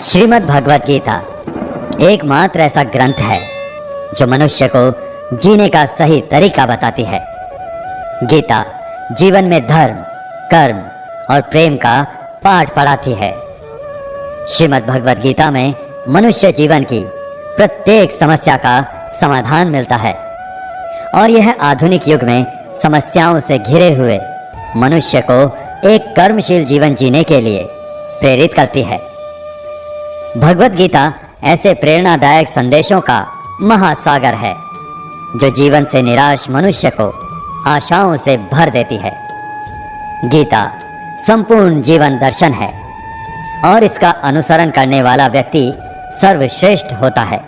श्रीमद् भगवद गीता एकमात्र ऐसा ग्रंथ है जो मनुष्य को जीने का सही तरीका बताती है। गीता जीवन में धर्म, कर्म और प्रेम का पाठ पढ़ाती है। श्रीमद् भगवद गीता में मनुष्य जीवन की प्रत्येक समस्या का समाधान मिलता है और यह आधुनिक युग में समस्याओं से घिरे हुए मनुष्य को एक कर्मशील जीवन जीने के लिए प्रेरित करती है। भगवद गीता ऐसे प्रेरणादायक संदेशों का महासागर है जो जीवन से निराश मनुष्य को आशाओं से भर देती है। गीता संपूर्ण जीवन दर्शन है और इसका अनुसरण करने वाला व्यक्ति सर्वश्रेष्ठ होता है।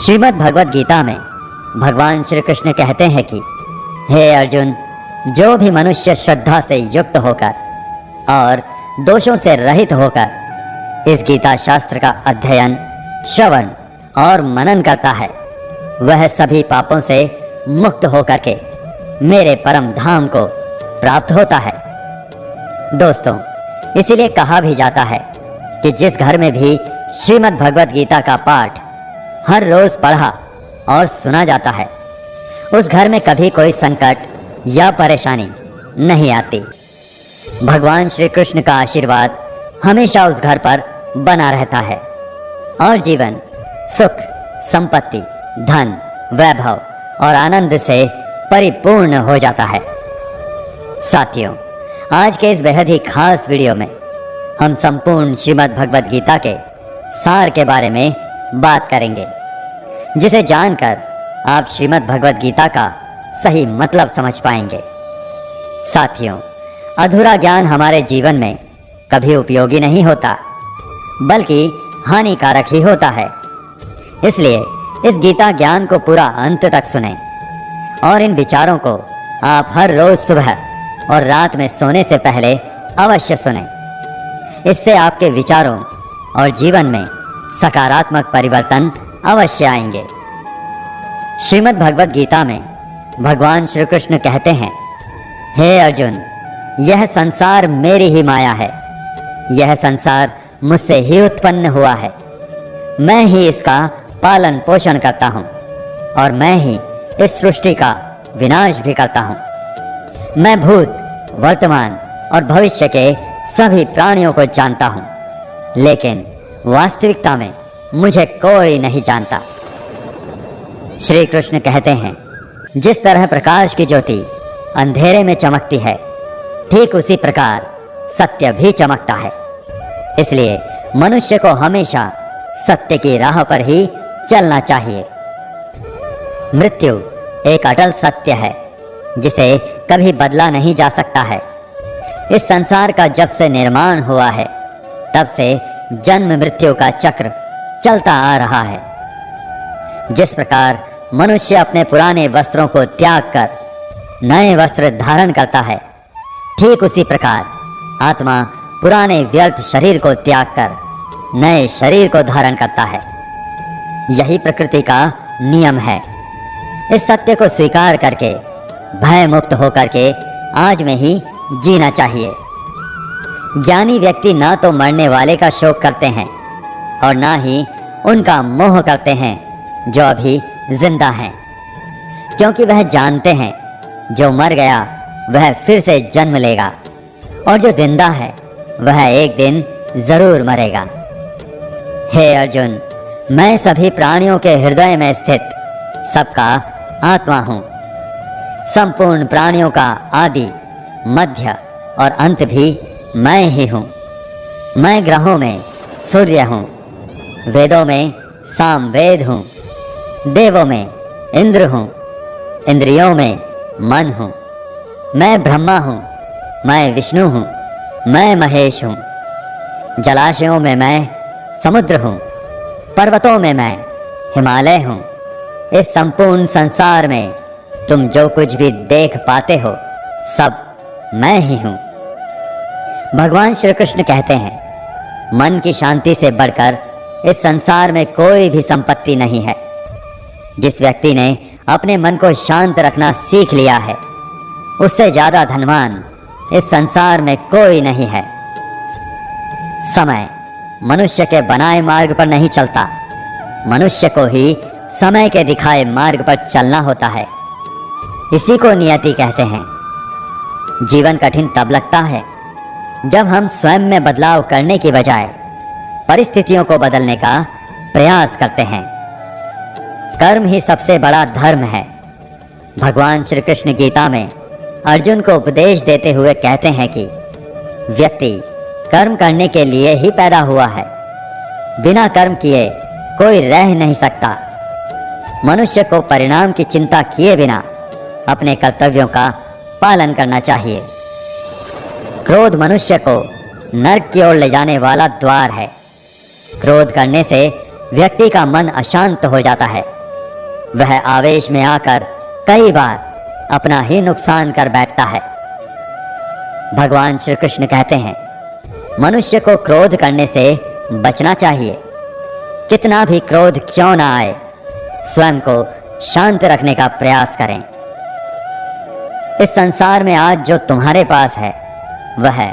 श्रीमद् भगवद गीता में भगवान श्री कृष्ण कहते हैं कि हे अर्जुन, जो भी मनुष्य श्रद्धा से युक्त होकर और दोषों से रहित होकर इस गीता शास्त्र का अध्ययन, श्रवण और मनन करता है, वह सभी पापों से मुक्त होकर के मेरे परम धाम को प्राप्त होता है। दोस्तों, इसीलिए कहा भी जाता है कि जिस घर में भी श्रीमद् भगवद गीता का पाठ हर रोज पढ़ा और सुना जाता है, उस घर में कभी कोई संकट या परेशानी नहीं आती। भगवान श्री कृष्ण का आशीर्वाद हमेशा उस घर पर बना रहता है और जीवन सुख, संपत्ति, धन, वैभव और आनंद से परिपूर्ण हो जाता है। साथियों, आज के इस बेहद ही खास वीडियो में हम संपूर्ण श्रीमद् भगवद गीता के सार के बारे में बात करेंगे, जिसे जानकर आप श्रीमद् भगवद गीता का सही मतलब समझ पाएंगे। साथियों, अधूरा ज्ञान हमारे जीवन में कभी उपयोगी नहीं होता, बल्कि हानिकारक ही होता है। इसलिए इस गीता ज्ञान को पूरा अंत तक सुनें और इन विचारों को आप हर रोज सुबह और रात में सोने से पहले अवश्य सुनें। इससे आपके विचारों और जीवन में सकारात्मक परिवर्तन अवश्य आएंगे। श्रीमद् भगवद गीता में भगवान श्री कृष्ण कहते हैं, हे अर्जुन, यह संसार मेरी ही माया है। यह संसार मुझसे ही उत्पन्न हुआ है। मैं ही इसका पालन पोषण करता हूँ और मैं ही इस सृष्टि का विनाश भी करता हूँ। मैं भूत, वर्तमान और भविष्य के सभी प्राणियों को जानता हूँ, लेकिन वास्तविकता में मुझे कोई नहीं जानता। श्री कृष्ण कहते हैं, जिस तरह प्रकाश की ज्योति अंधेरे में चमकती है, ठीक उसी प्रकार सत्य भी चमकता है। इसलिए मनुष्य को हमेशा सत्य की राह पर ही चलना चाहिए। मृत्यु एक अटल सत्य है जिसे कभी बदला नहीं जा सकता है। इस संसार का जब से निर्माण हुआ है, तब से जन्म मृत्यु का चक्र चलता आ रहा है। जिस प्रकार मनुष्य अपने पुराने वस्त्रों को त्याग कर नए वस्त्र धारण करता है, ठीक उसी प्रकार आत्मा पुराने व्यर्थ शरीर को त्याग कर नए शरीर को धारण करता है। यही प्रकृति का नियम है। इस सत्य को स्वीकार करके भय मुक्त होकर के आज में ही जीना चाहिए। ज्ञानी व्यक्ति ना तो मरने वाले का शोक करते हैं और ना ही उनका मोह करते हैं जो अभी जिंदा हैं, क्योंकि वह जानते हैं जो मर गया वह फिर से जन्म लेगा और जो जिंदा है वह एक दिन जरूर मरेगा। हे अर्जुन, मैं सभी प्राणियों के हृदय में स्थित सबका आत्मा हूँ। संपूर्ण प्राणियों का आदि, मध्य और अंत भी मैं ही हूँ। मैं ग्रहों में सूर्य हूँ, वेदों में सामवेद हूँ, देवों में इंद्र हूँ, इंद्रियों में मन हूँ। मैं ब्रह्मा हूँ, मैं विष्णु हूँ, मैं महेश हूँ। जलाशयों में मैं समुद्र हूँ, पर्वतों में मैं हिमालय हूँ। इस संपूर्ण संसार में तुम जो कुछ भी देख पाते हो, सब मैं ही हूँ। भगवान श्री कृष्ण कहते हैं, मन की शांति से बढ़कर इस संसार में कोई भी संपत्ति नहीं है। जिस व्यक्ति ने अपने मन को शांत रखना सीख लिया है, उससे ज्यादा धनवान इस संसार में कोई नहीं है। समय मनुष्य के बनाए मार्ग पर नहीं चलता। मनुष्य को ही समय के दिखाए मार्ग पर चलना होता है। इसी को नियति कहते हैं। जीवन कठिन तब लगता है जब हम स्वयं में बदलाव करने की बजाय परिस्थितियों को बदलने का प्रयास करते हैं। कर्म ही सबसे बड़ा धर्म है। भगवान श्री कृष्ण गीता में अर्जुन को उपदेश देते हुए कहते हैं कि व्यक्ति कर्म करने के लिए ही पैदा हुआ है। बिना कर्म किए कोई रह नहीं सकता। मनुष्य को परिणाम की चिंता किए बिना अपने कर्तव्यों का पालन करना चाहिए। क्रोध मनुष्य को नरक की ओर ले जाने वाला द्वार है। क्रोध करने से व्यक्ति का मन अशांत हो जाता है। वह आवेश में आकर कई बार अपना ही नुकसान कर बैठता है। भगवान श्री कृष्ण कहते हैं मनुष्य को क्रोध करने से बचना चाहिए। कितना भी क्रोध क्यों ना आए, स्वयं को शांत रखने का प्रयास करें। इस संसार में आज जो तुम्हारे पास है वह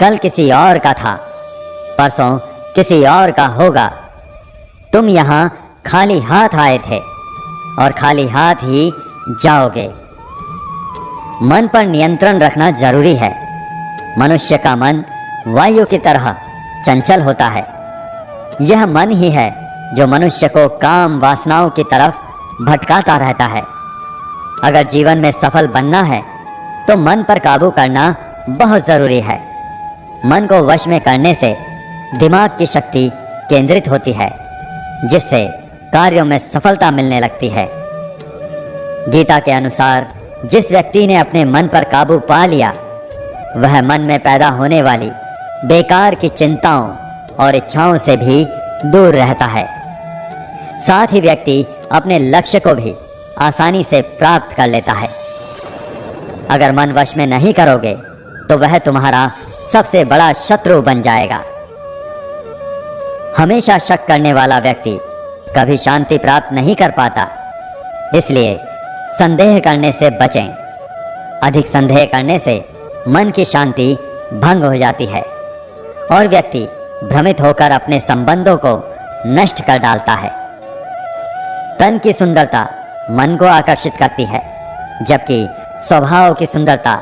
कल किसी और का था, परसों किसी और का होगा। तुम यहाँ खाली हाथ आए थे और खाली हाथ ही जाओगे। मन पर नियंत्रण रखना जरूरी है। मनुष्य का मन वायु की तरह चंचल होता है। यह मन ही है जो मनुष्य को काम वासनाओं की तरफ भटकाता रहता है। अगर जीवन में सफल बनना है तो मन पर काबू करना बहुत जरूरी है। मन को वश में करने से दिमाग की शक्ति केंद्रित होती है, जिससे कार्यों में सफलता मिलने लगती है। गीता के अनुसार जिस व्यक्ति ने अपने मन पर काबू पा लिया वह मन में पैदा होने वाली बेकार की चिंताओं और इच्छाओं से भी दूर रहता है। साथ ही व्यक्ति अपने लक्ष्य को भी आसानी से प्राप्त कर लेता है। अगर मन वश में नहीं करोगे तो वह तुम्हारा सबसे बड़ा शत्रु बन जाएगा। हमेशा शक करने वाला व्यक्ति कभी शांति प्राप्त नहीं कर पाता। इसलिए संदेह करने से बचें। अधिक संदेह करने से मन की शांति भंग हो जाती है और व्यक्ति भ्रमित होकर अपने संबंधों को नष्ट कर डालता है। तन की सुंदरता मन को आकर्षित करती है, जबकि स्वभाव की सुंदरता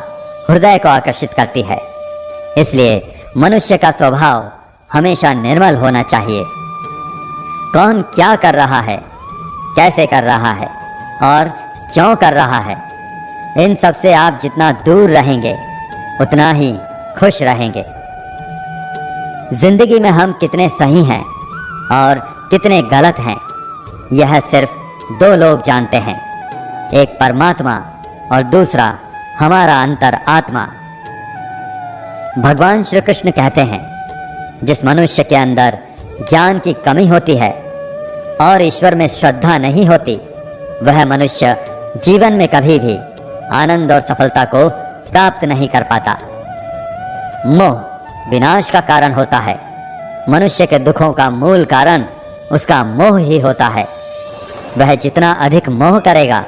हृदय को आकर्षित करती है। इसलिए मनुष्य का स्वभाव हमेशा निर्मल होना चाहिए। कौन क्या कर रहा है, कैसे कर रहा है और क्यों कर रहा है, इन सब से आप जितना दूर रहेंगे उतना ही खुश रहेंगे। जिंदगी में हम कितने सही हैं और कितने गलत हैं, यह सिर्फ दो लोग जानते हैं, एक परमात्मा और दूसरा हमारा अंतर आत्मा। भगवान श्री कृष्ण कहते हैं जिस मनुष्य के अंदर ज्ञान की कमी होती है और ईश्वर में श्रद्धा नहीं होती, वह मनुष्य जीवन में कभी भी आनंद और सफलता को प्राप्त नहीं कर पाता। मोह विनाश का कारण होता है। मनुष्य के दुखों का मूल कारण उसका मोह ही होता है। वह जितना अधिक मोह करेगा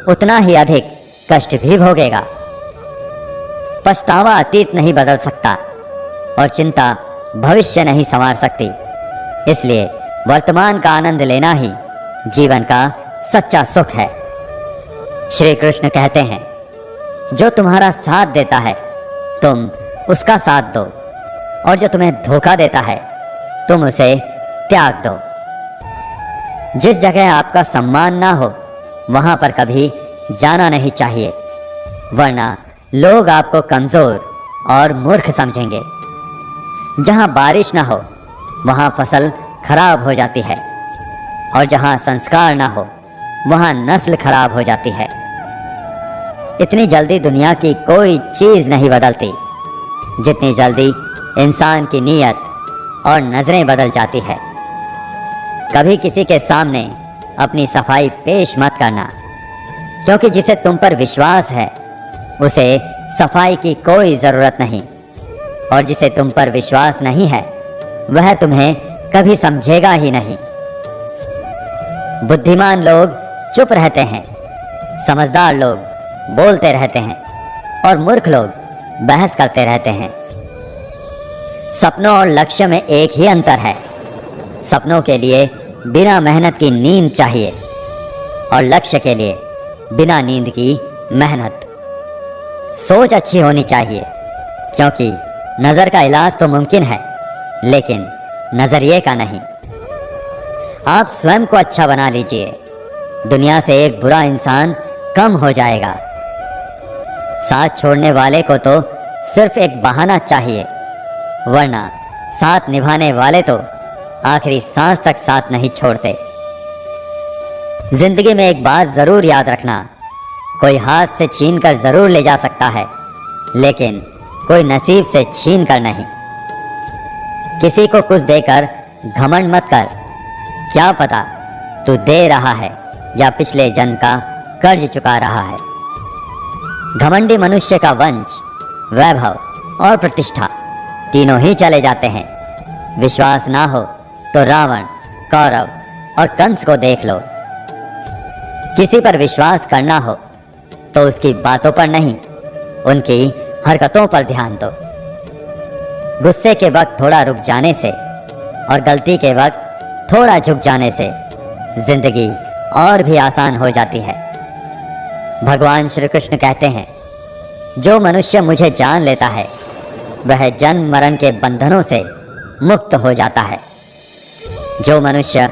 उतना ही अधिक कष्ट भी भोगेगा। पछतावा अतीत नहीं बदल सकता और चिंता भविष्य नहीं संवार सकती। इसलिए वर्तमान का आनंद लेना ही जीवन का सच्चा सुख है। श्री कृष्ण कहते हैं जो तुम्हारा साथ देता है तुम उसका साथ दो, और जो तुम्हें धोखा देता है तुम उसे त्याग दो। जिस जगह आपका सम्मान ना हो वहां पर कभी जाना नहीं चाहिए, वरना लोग आपको कमजोर और मूर्ख समझेंगे। जहां बारिश ना हो वहां फसल खराब हो जाती है, और जहां संस्कार ना हो वहां नस्ल खराब हो जाती है। इतनी जल्दी दुनिया की कोई चीज नहीं बदलती जितनी जल्दी इंसान की नीयत और नजरें बदल जाती है। कभी किसी के सामने अपनी सफाई पेश मत करना, क्योंकि जिसे तुम पर विश्वास है उसे सफाई की कोई जरूरत नहीं, और जिसे तुम पर विश्वास नहीं है वह तुम्हें कभी समझेगा ही नहीं। बुद्धिमान लोग चुप रहते हैं, समझदार लोग बोलते रहते हैं और मूर्ख लोग बहस करते रहते हैं। सपनों और लक्ष्य में एक ही अंतर है। सपनों के लिए बिना मेहनत की नींद चाहिए और लक्ष्य के लिए बिना नींद की मेहनत। सोच अच्छी होनी चाहिए, क्योंकि नज़र का इलाज तो मुमकिन है, लेकिन नज़रिए का नहीं। आप स्वयं को अच्छा बना लीजिए, दुनिया से एक बुरा इंसान कम हो जाएगा। साथ छोड़ने वाले को तो सिर्फ एक बहाना चाहिए, वरना साथ निभाने वाले तो आखिरी सांस तक साथ नहीं छोड़ते। जिंदगी में एक बात जरूर याद रखना, कोई हाथ से छीन कर जरूर ले जा सकता है, लेकिन कोई नसीब से छीन कर नहीं। किसी को कुछ देकर घमंड मत कर, क्या पता तू दे रहा है या पिछले जन्म का कर्ज चुका रहा है। घमंडी मनुष्य का वंश, वैभव और प्रतिष्ठा तीनों ही चले जाते हैं। विश्वास ना हो तो रावण, कौरव और कंस को देख लो। किसी पर विश्वास करना हो तो उसकी बातों पर नहीं, उनकी हरकतों पर ध्यान दो। गुस्से के वक्त थोड़ा रुक जाने से और गलती के वक्त थोड़ा झुक जाने से जिंदगी और भी आसान हो जाती है। भगवान श्री कृष्ण कहते हैं, जो मनुष्य मुझे जान लेता है वह जन्म मरण के बंधनों से मुक्त हो जाता है। जो मनुष्य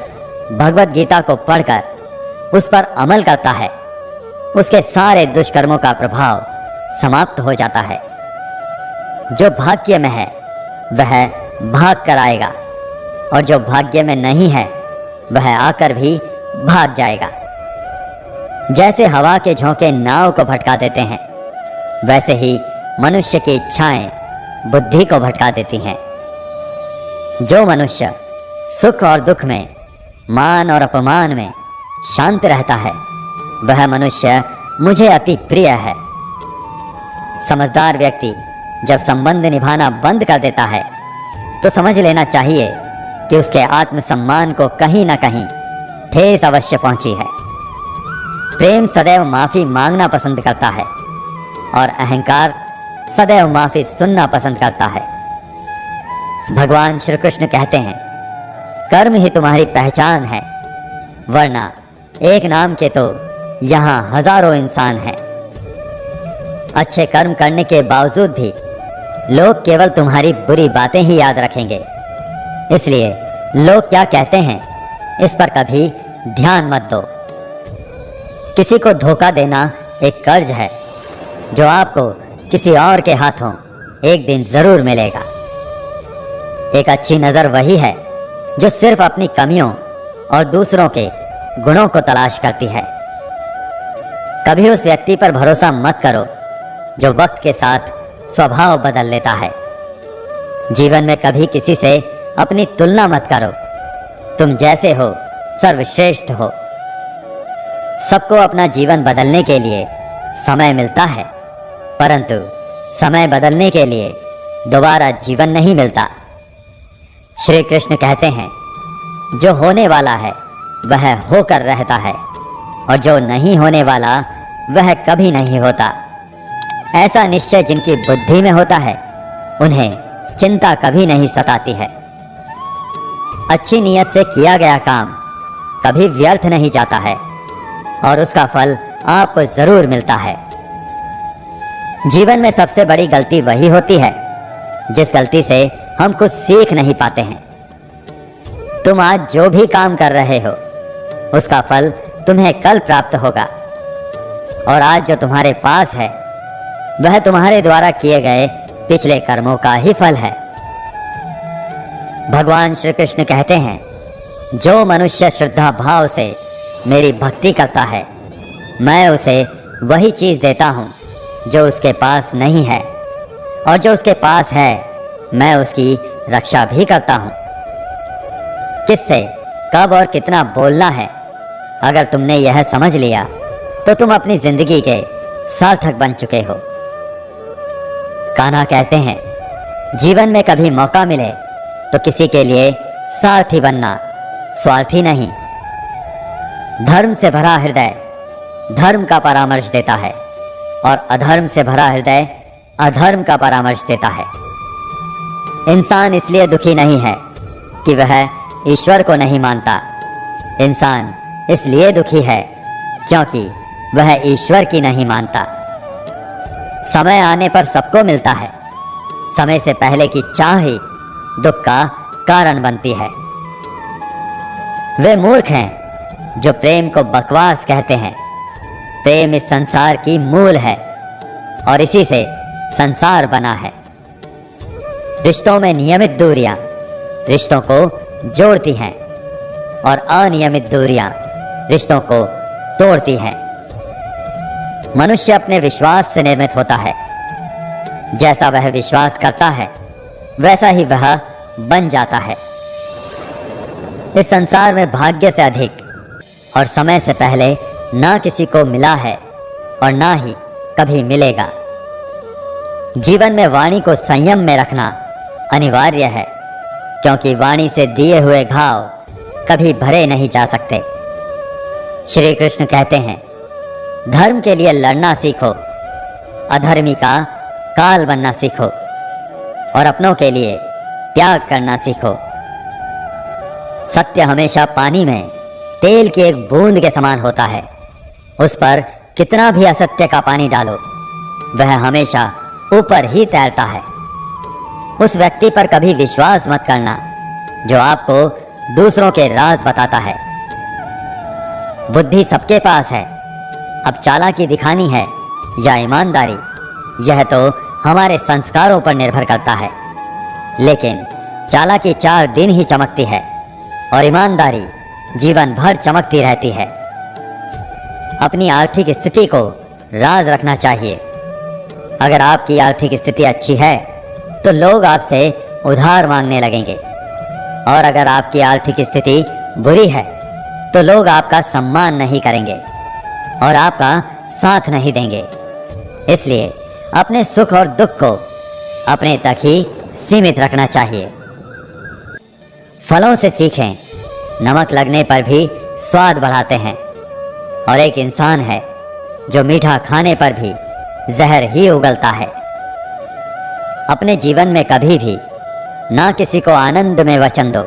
भगवत गीता को पढ़कर उस पर अमल करता है, उसके सारे दुष्कर्मों का प्रभाव समाप्त हो जाता है। जो भाग्य में है वह भाग कर आएगा, और जो भाग्य में नहीं है वह आकर भी भाग जाएगा। जैसे हवा के झोंके नाव को भटका देते हैं, वैसे ही मनुष्य की इच्छाएं बुद्धि को भटका देती हैं। जो मनुष्य सुख और दुख में, मान और अपमान में शांत रहता है, वह मनुष्य मुझे अति प्रिय है। समझदार व्यक्ति जब संबंध निभाना बंद कर देता है तो समझ लेना चाहिए कि उसके आत्मसम्मान को कहीं ना कहीं ठेस अवश्य पहुंची है। प्रेम सदैव माफी मांगना पसंद करता है और अहंकार सदैव माफी सुनना पसंद करता है। भगवान श्री कृष्ण कहते हैं, कर्म ही तुम्हारी पहचान है, वरना एक नाम के तो यहाँ हजारों इंसान हैं। अच्छे कर्म करने के बावजूद भी लोग केवल तुम्हारी बुरी बातें ही याद रखेंगे, इसलिए लोग क्या कहते हैं इस पर कभी ध्यान मत दो। किसी को धोखा देना एक कर्ज है जो आपको किसी और के हाथों एक दिन जरूर मिलेगा। एक अच्छी नज़र वही है जो सिर्फ अपनी कमियों और दूसरों के गुणों को तलाश करती है। कभी उस व्यक्ति पर भरोसा मत करो जो वक्त के साथ स्वभाव बदल लेता है। जीवन में कभी किसी से अपनी तुलना मत करो, तुम जैसे हो सर्वश्रेष्ठ हो। सबको अपना जीवन बदलने के लिए समय मिलता है, परंतु समय बदलने के लिए दोबारा जीवन नहीं मिलता। श्री कृष्ण कहते हैं, जो होने वाला है वह होकर रहता है, और जो नहीं होने वाला वह कभी नहीं होता। ऐसा निश्चय जिनकी बुद्धि में होता है, उन्हें चिंता कभी नहीं सताती है। अच्छी नीयत से किया गया काम कभी व्यर्थ नहीं जाता है, और उसका फल आपको जरूर मिलता है। जीवन में सबसे बड़ी गलती वही होती है जिस गलती से हम कुछ सीख नहीं पाते हैं। तुम आज जो भी काम कर रहे हो उसका फल तुम्हें कल प्राप्त होगा, और आज जो तुम्हारे पास है वह तुम्हारे द्वारा किए गए पिछले कर्मों का ही फल है। भगवान श्री कृष्ण कहते हैं, जो मनुष्य श्रद्धा भाव से मेरी भक्ति करता है, मैं उसे वही चीज देता हूँ जो उसके पास नहीं है, और जो उसके पास है मैं उसकी रक्षा भी करता हूँ। किससे कब और कितना बोलना है, अगर तुमने यह समझ लिया तो तुम अपनी जिंदगी के सार्थक बन चुके हो। कान्हा कहते हैं, जीवन में कभी मौका मिले तो किसी के लिए सारथी बनना, स्वार्थी नहीं। धर्म से भरा हृदय धर्म का परामर्श देता है, और अधर्म से भरा हृदय अधर्म का परामर्श देता है। इंसान इसलिए दुखी नहीं है कि वह ईश्वर को नहीं मानता। इंसान इसलिए दुखी है क्योंकि वह ईश्वर की नहीं मानता। समय आने पर सबको मिलता है। समय से पहले की चाह ही दुख का कारण बनती है। वे मूर्ख हैं जो प्रेम को बकवास कहते हैं। प्रेम इस संसार की मूल है और इसी से संसार बना है। रिश्तों में नियमित दूरियां रिश्तों को जोड़ती हैं और अनियमित दूरियां रिश्तों को तोड़ती हैं। मनुष्य अपने विश्वास से निर्मित होता है। जैसा वह विश्वास करता है वैसा ही वह बन जाता है। इस संसार में भाग्य से अधिक और समय से पहले ना किसी को मिला है और ना ही कभी मिलेगा। जीवन में वाणी को संयम में रखना अनिवार्य है क्योंकि वाणी से दिए हुए घाव कभी भरे नहीं जा सकते। श्री कृष्ण कहते हैं, धर्म के लिए लड़ना सीखो, अधर्मी का काल बनना सीखो और अपनों के लिए त्याग करना सीखो। सत्य हमेशा पानी में तेल की एक बूंद के समान होता है। उस पर कितना भी असत्य का पानी डालो वह हमेशा ऊपर ही तैरता है। उस व्यक्ति पर कभी विश्वास मत करना जो आपको दूसरों के राज बताता है। बुद्धि सबके पास है, अब चालाकी दिखानी है या ईमानदारी यह तो हमारे संस्कारों पर निर्भर करता है। लेकिन चालाकी 4 दिन ही चमकती है और ईमानदारी जीवन भर चमकती रहती है। अपनी आर्थिक स्थिति को राज रखना चाहिए। अगर आपकी आर्थिक स्थिति अच्छी है तो लोग आपसे उधार मांगने लगेंगे और अगर आपकी आर्थिक स्थिति बुरी है तो लोग आपका सम्मान नहीं करेंगे और आपका साथ नहीं देंगे। इसलिए अपने सुख और दुख को अपने तक ही सीमित रखना चाहिए। फलों से सीखें, नमक लगने पर भी स्वाद बढ़ाते हैं और एक इंसान है जो मीठा खाने पर भी जहर ही उगलता है। अपने जीवन में कभी भी ना किसी को आनंद में वचन दो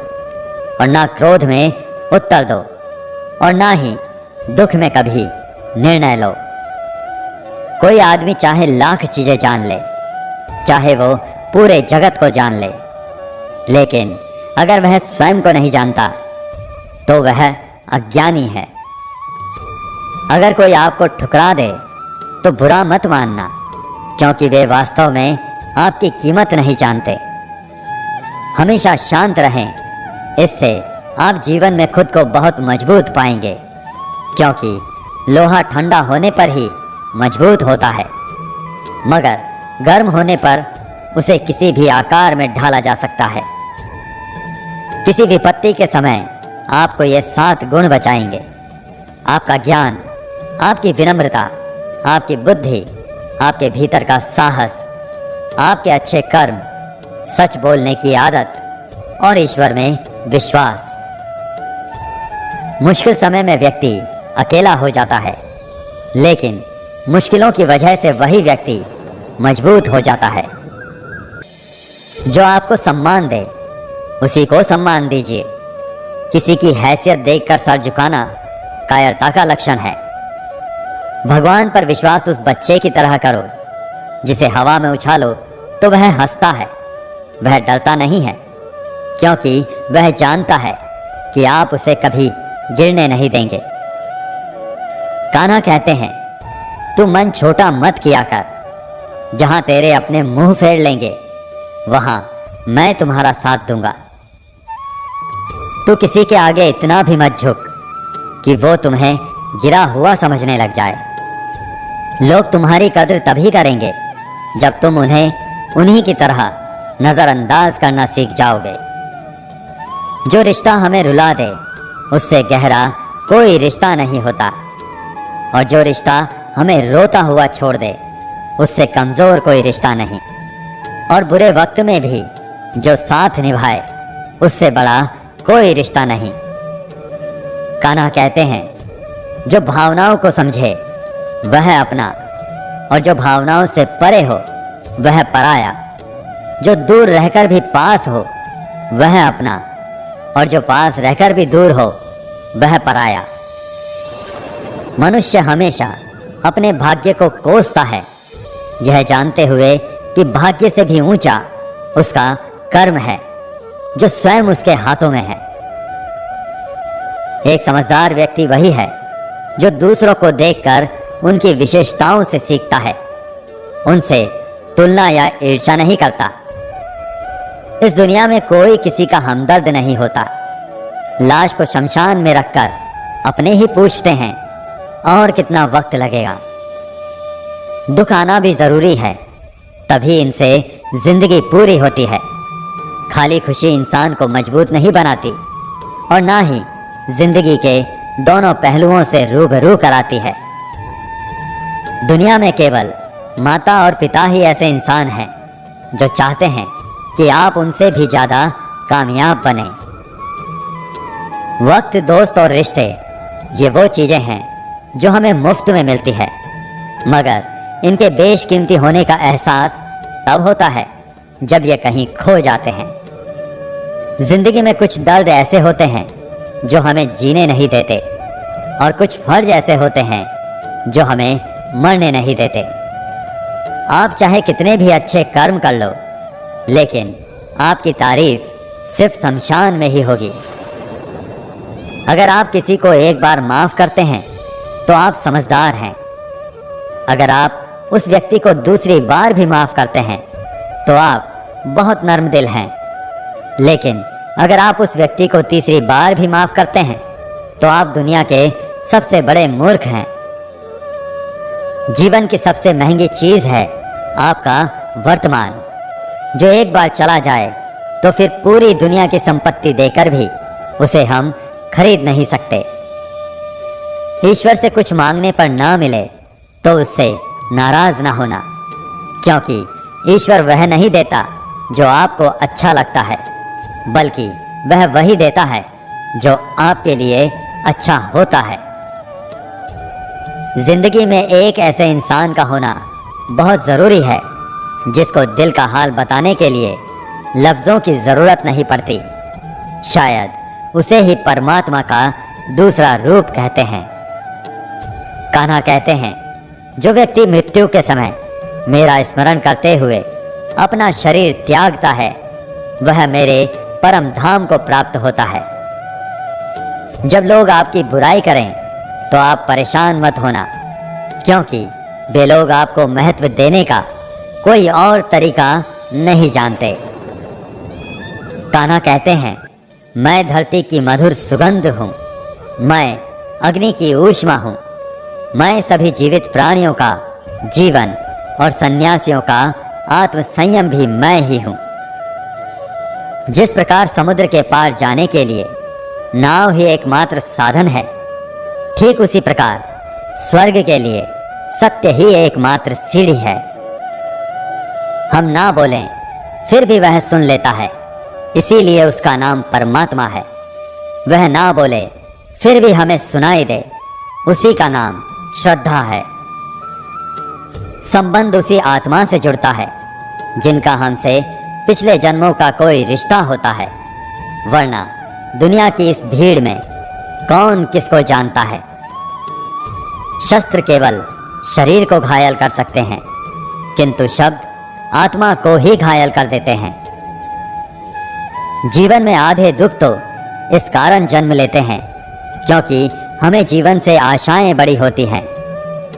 और ना क्रोध में उत्तर दो और ना ही दुख में कभी निर्णय लो। कोई आदमी चाहे लाख चीजें जान ले, चाहे वो पूरे जगत को जान ले, लेकिन अगर वह स्वयं को नहीं जानता तो वह अज्ञानी है। अगर कोई आपको ठुकरा दे तो बुरा मत मानना क्योंकि वे वास्तव में आपकी कीमत नहीं जानते। हमेशा शांत रहें, इससे आप जीवन में खुद को बहुत मजबूत पाएंगे क्योंकि लोहा ठंडा होने पर ही मजबूत होता है मगर गर्म होने पर उसे किसी भी आकार में ढाला जा सकता है। किसी विपत्ति के समय आपको ये 7 गुण बचाएंगे: आपका ज्ञान, आपकी विनम्रता, आपकी बुद्धि, आपके भीतर का साहस, आपके अच्छे कर्म, सच बोलने की आदत और ईश्वर में विश्वास। मुश्किल समय में व्यक्ति अकेला हो जाता है लेकिन मुश्किलों की वजह से वही व्यक्ति मजबूत हो जाता है। जो आपको सम्मान दे उसी को सम्मान दीजिए। किसी की हैसियत देखकर सर झुकाना कायरता का लक्षण है। भगवान पर विश्वास उस बच्चे की तरह करो जिसे हवा में उछालो तो वह हंसता है, वह डरता नहीं है क्योंकि वह जानता है कि आप उसे कभी गिरने नहीं देंगे। कान्हा कहते हैं, तू मन छोटा मत किया कर, जहां तेरे अपने मुंह फेर लेंगे वहां मैं तुम्हारा साथ दूंगा। तू किसी के आगे इतना भी मत झुक कि वो तुम्हें गिरा हुआ समझने लग जाए। लोग तुम्हारी कद्र तभी करेंगे जब तुम उन्हें उन्हीं की तरह नजरअंदाज करना सीख जाओगे। जो रिश्ता हमें रुला दे उससे गहरा कोई रिश्ता नहीं होता और जो रिश्ता हमें रोता हुआ छोड़ दे उससे कमजोर कोई रिश्ता नहीं। और बुरे वक्त में भी जो साथ निभाए उससे बड़ा कोई रिश्ता नहीं। कान्हा कहते हैं, जो भावनाओं को समझे वह अपना और जो भावनाओं से परे हो वह पराया। जो दूर रहकर भी पास हो वह अपना, और जो पास रहकर भी दूर हो वह पराया। मनुष्य हमेशा अपने भाग्य को कोसता है, यह जानते हुए कि भाग्य से भी ऊंचा उसका कर्म है जो स्वयं उसके हाथों में है। एक समझदार व्यक्ति वही है जो दूसरों को देखकर उनकी विशेषताओं से सीखता है, उनसे तुलना या ईर्ष्या नहीं करता। इस दुनिया में कोई किसी का हमदर्द नहीं होता। लाश को शमशान में रखकर अपने ही पूछते हैं और कितना वक्त लगेगा। दुख आना भी जरूरी है, तभी इनसे जिंदगी पूरी होती है। खाली खुशी इंसान को मजबूत नहीं बनाती और ना ही जिंदगी के दोनों पहलुओं से रूबरू कराती है। दुनिया में केवल माता और पिता ही ऐसे इंसान हैं जो चाहते हैं कि आप उनसे भी ज्यादा कामयाब बने। वक्त, दोस्त और रिश्ते ये वो चीजें हैं जो हमें मुफ्त में मिलती है, मगर इनके बेशकीमती होने का एहसास तब होता है जब ये कहीं खो जाते हैं। जिंदगी में कुछ दर्द ऐसे होते हैं जो हमें जीने नहीं देते और कुछ फर्ज ऐसे होते हैं जो हमें मरने नहीं देते। आप चाहे कितने भी अच्छे कर्म कर लो, लेकिन आपकी तारीफ सिर्फ शमशान में ही होगी। अगर आप किसी को एक बार माफ करते हैं तो आप समझदार हैं। अगर आप उस व्यक्ति को दूसरी बार भी माफ करते हैं तो आप बहुत नर्म दिल हैं। लेकिन अगर आप उस व्यक्ति को तीसरी बार भी माफ करते हैं तो आप दुनिया के सबसे बड़े मूर्ख हैं। जीवन की सबसे महंगी चीज है आपका वर्तमान, जो एक बार चला जाए तो फिर पूरी दुनिया की संपत्ति देकर भी उसे हम खरीद नहीं सकते। ईश्वर से कुछ मांगने पर ना मिले तो उससे नाराज ना होना, क्योंकि ईश्वर वह नहीं देता जो आपको अच्छा लगता है, बल्कि वह वही देता है जो आपके लिए अच्छा होता है। जिंदगी में एक ऐसे इंसान का होना बहुत ज़रूरी है जिसको दिल का हाल बताने के लिए लफ्ज़ों की ज़रूरत नहीं पड़ती। शायद उसे ही परमात्मा का दूसरा रूप कहते हैं। कान्हा कहते हैं, जो व्यक्ति मृत्यु के समय मेरा स्मरण करते हुए अपना शरीर त्यागता है वह मेरे परम धाम को प्राप्त होता है। जब लोग आपकी बुराई करें तो आप परेशान मत होना, क्योंकि वे लोग आपको महत्व देने का कोई और तरीका नहीं जानते। कान्हा कहते हैं, मैं धरती की मधुर सुगंध हूँ, मैं अग्नि की ऊष्मा हूँ, मैं सभी जीवित प्राणियों का जीवन और सन्यासियों का आत्म संयम भी मैं ही हूँ। जिस प्रकार समुद्र के पार जाने के लिए नाव ही एकमात्र साधन है, ठीक उसी प्रकार स्वर्ग के लिए सत्य ही एकमात्र सीढ़ी है। हम ना बोलें फिर भी वह सुन लेता है, इसीलिए उसका नाम परमात्मा है। वह ना बोले फिर भी हमें सुनाई दे, उसी का नाम श्रद्धा है। संबंध उसी आत्मा से जुड़ता है जिनका हमसे पिछले जन्मों का कोई रिश्ता होता है, वरना दुनिया की इस भीड़ में कौन किसको जानता है। शस्त्र केवल शरीर को घायल कर सकते हैं, किंतु शब्द आत्मा को ही घायल कर देते हैं। जीवन में आधे दुख तो इस कारण जन्म लेते हैं क्योंकि हमें जीवन से आशाएं बड़ी होती हैं।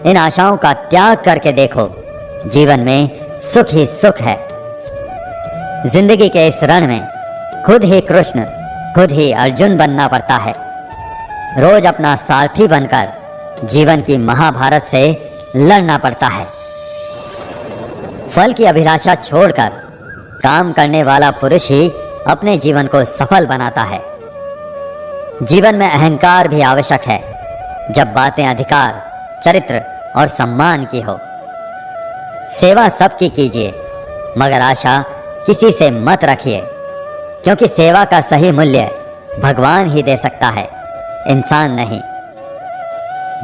इन आशाओं का त्याग करके देखो, जीवन में सुख ही सुख है। जिंदगी के इस रण में खुद ही कृष्ण, खुद ही अर्जुन बनना पड़ता है। रोज अपना सारथी बनकर जीवन की महाभारत से लड़ना पड़ता है। फल की अभिलाषा छोड़कर काम करने वाला पुरुष ही अपने जीवन को सफल बनाता है। जीवन में अहंकार भी आवश्यक है जब बातें अधिकार, चरित्र और सम्मान की हो। सेवा सबकी कीजिए, मगर आशा किसी से मत रखिए, क्योंकि सेवा का सही मूल्य भगवान ही दे सकता है, इंसान नहीं।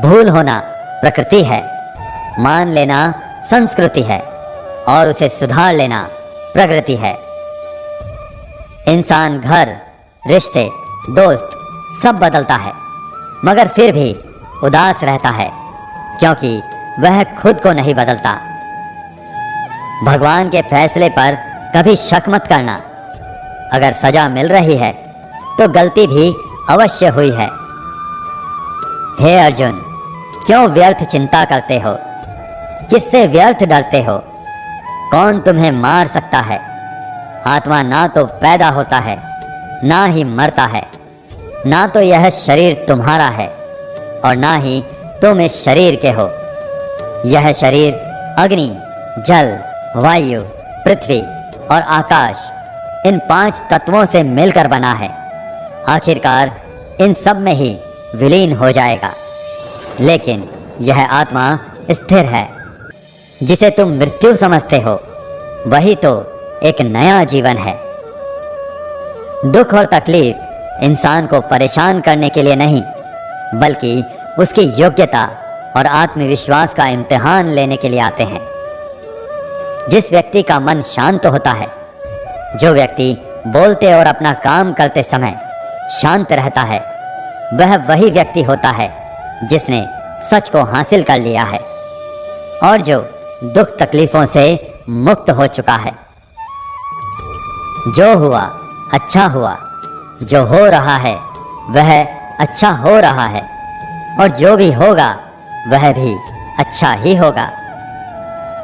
भूल होना प्रकृति है, मान लेना संस्कृति है और उसे सुधार लेना प्रकृति है। इंसान घर, रिश्ते, दोस्त सब बदलता है, मगर फिर भी उदास रहता है क्योंकि वह खुद को नहीं बदलता। भगवान के फैसले पर कभी शक मत करना। अगर सजा मिल रही है तो गलती भी अवश्य हुई है। हे अर्जुन, क्यों व्यर्थ चिंता करते हो? किससे व्यर्थ डरते हो? कौन तुम्हें मार सकता है? आत्मा ना तो पैदा होता है, ना ही मरता है। ना तो यह शरीर तुम्हारा है और ना ही तुम इस शरीर के हो। यह शरीर अग्नि, जल, वायु, पृथ्वी और आकाश, इन 5 तत्वों से मिलकर बना है। आखिरकार इन सब में ही विलीन हो जाएगा। लेकिन यह आत्मा स्थिर है। जिसे तुम मृत्यु समझते हो वही तो एक नया जीवन है। दुख और तकलीफ इंसान को परेशान करने के लिए नहीं, बल्कि उसकी योग्यता और आत्मविश्वास का इम्तिहान लेने के लिए आते हैं। जिस व्यक्ति का मन शांत होता है, जो व्यक्ति बोलते और अपना काम करते समय शांत रहता है, वह वही व्यक्ति होता है जिसने सच को हासिल कर लिया है और जो दुख तकलीफों से मुक्त हो चुका है। जो हुआ अच्छा हुआ, जो हो रहा है वह अच्छा हो रहा है और जो भी होगा वह भी अच्छा ही होगा।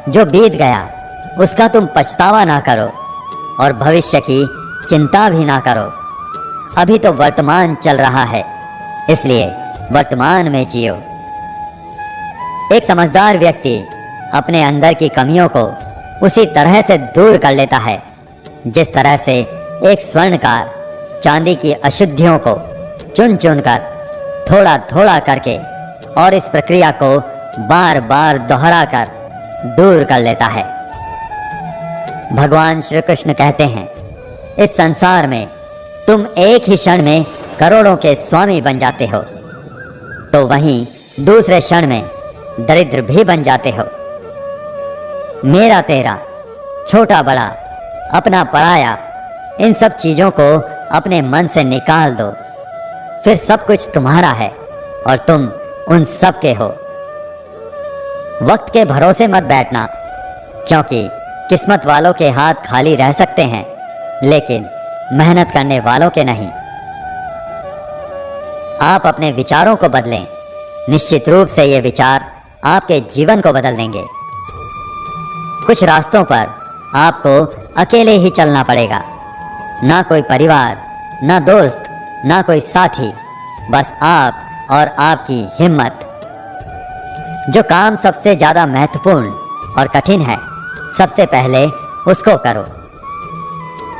जो बीत गया उसका तुम पछतावा ना करो और भविष्य की चिंता भी ना करो। अभी तो वर्तमान चल रहा है, इसलिए वर्तमान में जियो। एक समझदार व्यक्ति अपने अंदर की कमियों को उसी तरह से दूर कर लेता है जिस तरह से एक स्वर्णकार चांदी की अशुद्धियों को चुन चुन कर थोड़ा थोड़ा करके और इस प्रक्रिया को बार बार दोहरा कर दूर कर लेता है। भगवान श्री कृष्ण कहते हैं, इस संसार में तुम एक ही क्षण में करोड़ों के स्वामी बन जाते हो, तो वहीं दूसरे क्षण में दरिद्र भी बन जाते हो। मेरा तेरा, छोटा बड़ा, अपना पराया, इन सब चीजों को अपने मन से निकाल दो, फिर सब कुछ तुम्हारा है और तुम उन सब के हो। वक्त के भरोसे मत बैठना, क्योंकि किस्मत वालों के हाथ खाली रह सकते हैं, लेकिन मेहनत करने वालों के नहीं। आप अपने विचारों को बदलें। निश्चित रूप से ये विचार आपके जीवन को बदल देंगे। कुछ रास्तों पर आपको अकेले ही चलना पड़ेगा। ना कोई परिवार, ना दोस्त, ना कोई साथी, बस आप और आपकी हिम्मत। जो काम सबसे ज़्यादा महत्वपूर्ण और कठिन है, सबसे पहले उसको करो।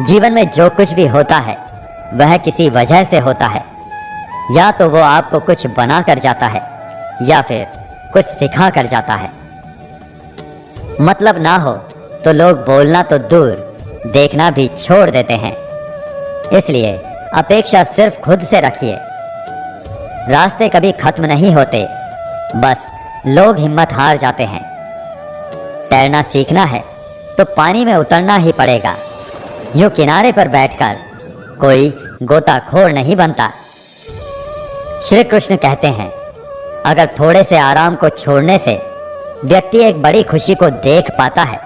जीवन में जो कुछ भी होता है वह किसी वजह से होता है। या तो वो आपको कुछ बना कर जाता है या फिर कुछ सिखा कर जाता है। मतलब ना हो तो लोग बोलना तो दूर, देखना भी छोड़ देते हैं। इसलिए अपेक्षा सिर्फ खुद से रखिए। रास्ते कभी खत्म नहीं होते, बस लोग हिम्मत हार जाते हैं। तैरना सीखना है तो पानी में उतरना ही पड़ेगा। यूं किनारे पर बैठकर कोई गोताखोर नहीं बनता। श्री कृष्ण कहते हैं, अगर थोड़े से आराम को छोड़ने से व्यक्ति एक बड़ी खुशी को देख पाता है,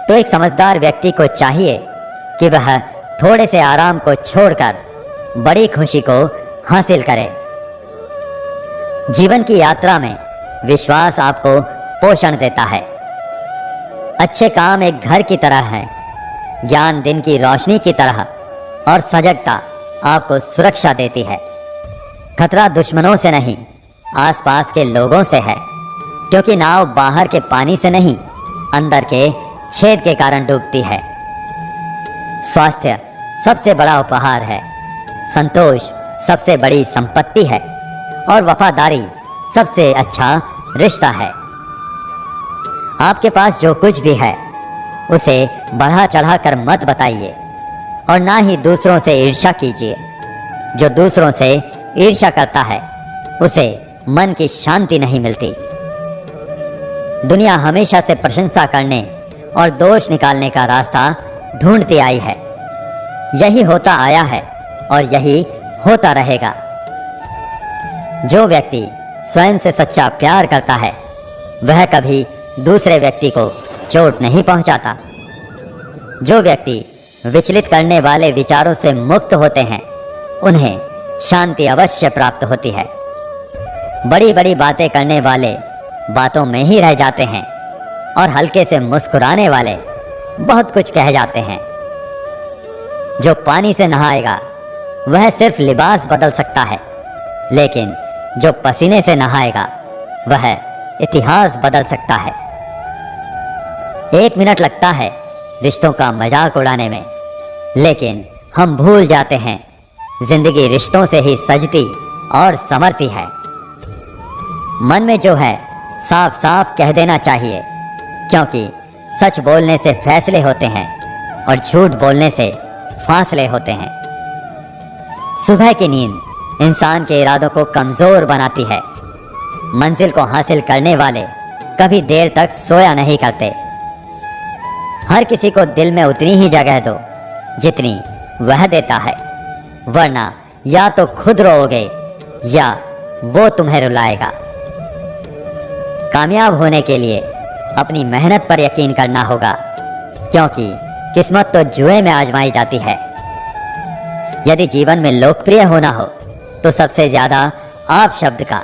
तो एक समझदार व्यक्ति को चाहिए कि वह थोड़े से आराम को छोड़कर बड़ी खुशी को हासिल करे। जीवन की यात्रा में विश्वास आपको पोषण देता है। अच्छे काम एक घर की तरह है, ज्ञान दिन की रोशनी की तरह, और सजगता आपको सुरक्षा देती है। खतरा दुश्मनों से नहीं, आसपास के लोगों से है, क्योंकि नाव बाहर के पानी से नहीं, अंदर के छेद के कारण डूबती है। स्वास्थ्य सबसे बड़ा उपहार है, संतोष सबसे बड़ी संपत्ति है और वफादारी सबसे अच्छा रिश्ता है। आपके पास जो कुछ भी है उसे बढ़ा चढ़ा कर मत बताइए और ना ही दूसरों से ईर्ष्या कीजिए। जो दूसरों से ईर्ष्या करता है उसे मन की शांति नहीं मिलती। दुनिया हमेशा से प्रशंसा करने और दोष निकालने का रास्ता ढूंढती आई है। यही होता आया है और यही होता रहेगा। जो व्यक्ति स्वयं से सच्चा प्यार करता है वह कभी दूसरे व्यक्ति को चोट नहीं पहुंचाता। जो व्यक्ति विचलित करने वाले विचारों से मुक्त होते हैं उन्हें शांति अवश्य प्राप्त होती है। बड़ी बड़ी बातें करने वाले बातों में ही रह जाते हैं और हल्के से मुस्कुराने वाले बहुत कुछ कह जाते हैं। जो पानी से नहाएगा वह सिर्फ लिबास बदल सकता है, लेकिन जो पसीने से नहाएगा वह इतिहास बदल सकता है। 1 मिनट लगता है रिश्तों का मजाक उड़ाने में, लेकिन हम भूल जाते हैं जिंदगी रिश्तों से ही सजती और संवरती है। मन में जो है साफ साफ कह देना चाहिए, क्योंकि सच बोलने से फैसले होते हैं और झूठ बोलने से फासले होते हैं। सुबह की नींद इंसान के इरादों को कमजोर बनाती है। मंजिल को हासिल करने वाले कभी देर तक सोया नहीं करते। हर किसी को दिल में उतनी ही जगह दो जितनी वह देता है, वरना या तो खुद रोओगे या वो तुम्हें रुलाएगा। कामयाब होने के लिए अपनी मेहनत पर यकीन करना होगा, क्योंकि किस्मत तो जुए में आजमाई जाती है। यदि जीवन में लोकप्रिय होना हो तो सबसे ज्यादा आप शब्द का,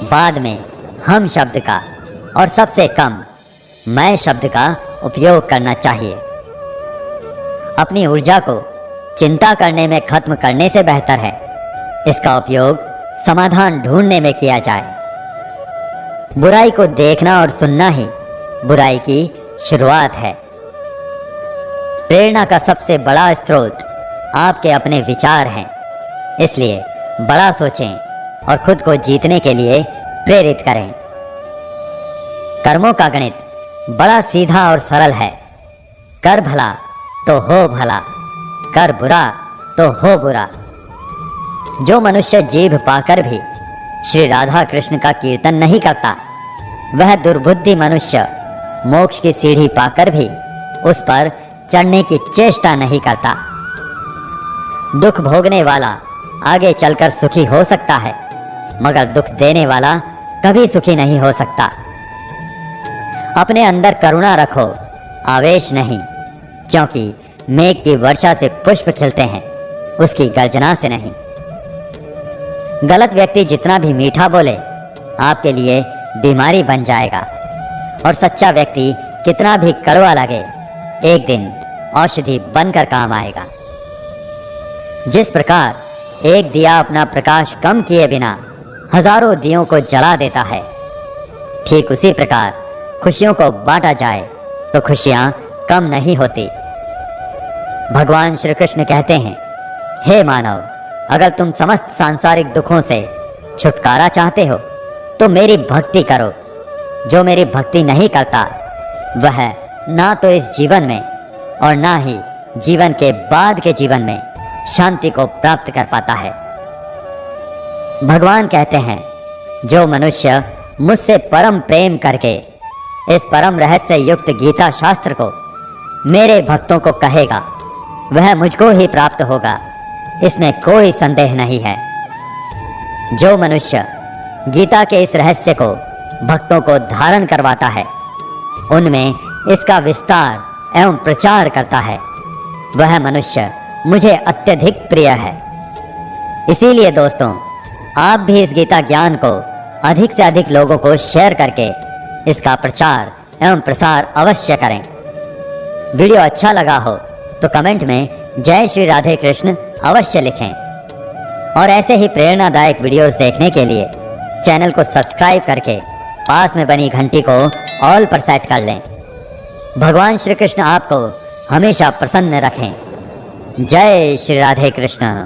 बाद में हम शब्द का और सबसे कम मैं शब्द का उपयोग करना चाहिए। अपनी ऊर्जा को चिंता करने में खत्म करने से बेहतर है इसका उपयोग समाधान ढूंढने में किया जाए। बुराई को देखना और सुनना ही बुराई की शुरुआत है। प्रेरणा का सबसे बड़ा स्रोत आपके अपने विचार हैं, इसलिए बड़ा सोचें और खुद को जीतने के लिए प्रेरित करें। कर्मों का गणित बड़ा सीधा और सरल है। कर भला तो हो भला, कर बुरा तो हो बुरा। जो मनुष्य जीभ पाकर भी श्री राधा कृष्ण का कीर्तन नहीं करता, वह दुर्बुद्धि मनुष्य मोक्ष की सीढ़ी पाकर भी उस पर चढ़ने की चेष्टा नहीं करता। दुख भोगने वाला आगे चलकर सुखी हो सकता है, मगर दुख देने वाला कभी सुखी नहीं हो सकता। अपने अंदर करुणा रखो, आवेश नहीं, क्योंकि मेघ की वर्षा से पुष्प खिलते हैं, उसकी गर्जना से नहीं। गलत व्यक्ति जितना भी मीठा बोले आपके लिए बीमारी बन जाएगा, और सच्चा व्यक्ति कितना भी कड़वा लगे एक दिन औषधि बनकर काम आएगा। जिस प्रकार एक दिया अपना प्रकाश कम किए बिना हजारों दियों को जला देता है, ठीक उसी प्रकार खुशियों को बांटा जाए तो खुशियां कम नहीं होती। भगवान श्री कृष्ण कहते हैं, हे मानव, अगर तुम समस्त सांसारिक दुखों से छुटकारा चाहते हो तो मेरी भक्ति करो। जो मेरी भक्ति नहीं करता वह ना तो इस जीवन में और ना ही जीवन के बाद के जीवन में शांति को प्राप्त कर पाता है। भगवान कहते हैं, जो मनुष्य मुझसे परम प्रेम करके इस परम रहस्य युक्त गीता शास्त्र को मेरे भक्तों को कहेगा वह मुझको ही प्राप्त होगा, इसमें कोई संदेह नहीं है। जो मनुष्य गीता के इस रहस्य को भक्तों को धारण करवाता है, उनमें इसका विस्तार एवं प्रचार करता है, वह मनुष्य मुझे अत्यधिक प्रिय है। इसीलिए दोस्तों, आप भी इस गीता ज्ञान को अधिक से अधिक लोगों को शेयर करके इसका प्रचार एवं प्रसार अवश्य करें। वीडियो अच्छा लगा हो तो कमेंट में जय श्री राधे कृष्ण अवश्य लिखें, और ऐसे ही प्रेरणादायक वीडियोस देखने के लिए चैनल को सब्सक्राइब करके पास में बनी घंटी को ऑल पर सेट कर लें। भगवान श्री कृष्ण आपको हमेशा प्रसन्न रखें। जय श्री राधे कृष्ण।